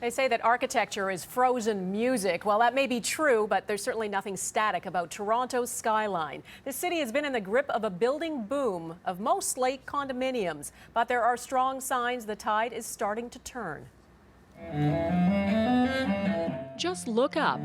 They say that architecture is frozen music. Well, that may be true, but there's certainly nothing static about Toronto's skyline. The city has been in the grip of a building boom of mostly condominiums, but there are strong signs the tide is starting to turn. Just look up,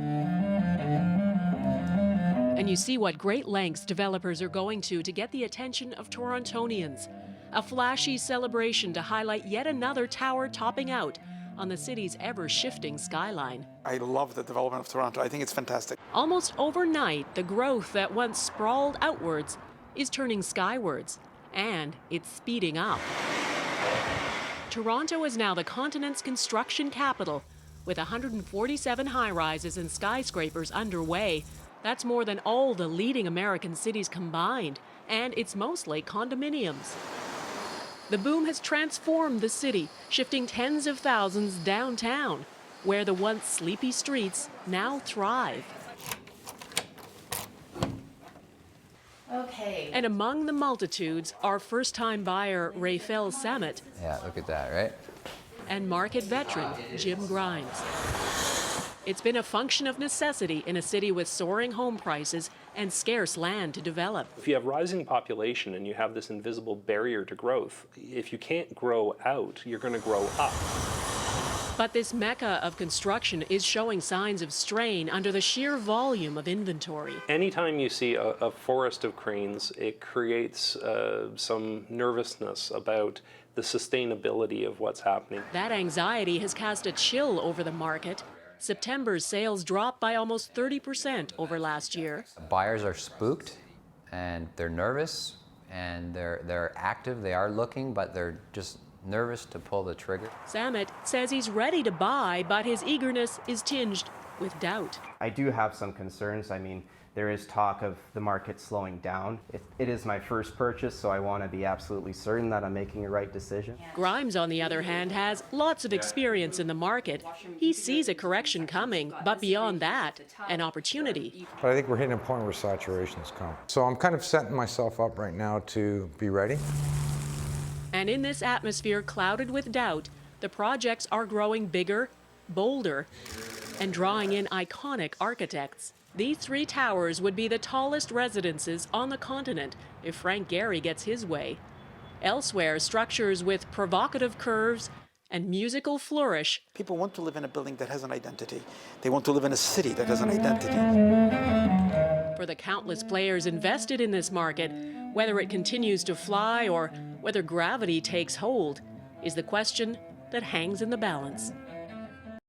and you see what great lengths developers are going to get the attention of Torontonians. A flashy celebration to highlight yet another tower topping out on the city's ever-shifting skyline. I love the development of Toronto. I think it's fantastic. Almost overnight, the growth that once sprawled outwards is turning skywards, and it's speeding up. Toronto is now the continent's construction capital, with 147 high-rises and skyscrapers underway. That's more than all the leading American cities combined, and it's mostly condominiums. The boom has transformed the city, shifting tens of thousands downtown, where the once sleepy streets now thrive. Okay. And among the multitudes are first-time buyer Raphael Sammet. Yeah, look at that, right? And market veteran Jim Grimes. It's been a function of necessity in a city with soaring home prices and scarce land to develop. If you have rising population and you have this invisible barrier to growth, if you can't grow out, you're going to grow up. But this mecca of construction is showing signs of strain under the sheer volume of inventory. Anytime you see a forest of cranes, it creates some nervousness about the sustainability of what's happening. That anxiety has cast a chill over the market. September's sales dropped by almost 30% over last year. Buyers are spooked and they're nervous and they're active, they are looking, but they're just nervous to pull the trigger. Sammet says he's ready to buy, but his eagerness is tinged with doubt. I do have some concerns. I mean, there is talk of the market slowing down. It is my first purchase, so I want to be absolutely certain that I'm making the right decision. Grimes, on the other hand, has lots of experience in the market. He sees a correction coming, but beyond that, an opportunity. But I think we're hitting a point where saturation has come. So I'm kind of setting myself up right now to be ready. And in this atmosphere clouded with doubt, the projects are growing bigger, bolder, and drawing in iconic architects. These three towers would be the tallest residences on the continent if Frank Gehry gets his way. Elsewhere, structures with provocative curves and musical flourish. People want to live in a building that has an identity. They want to live in a city that has an identity. For the countless players invested in this market, whether it continues to fly or whether gravity takes hold, is the question that hangs in the balance.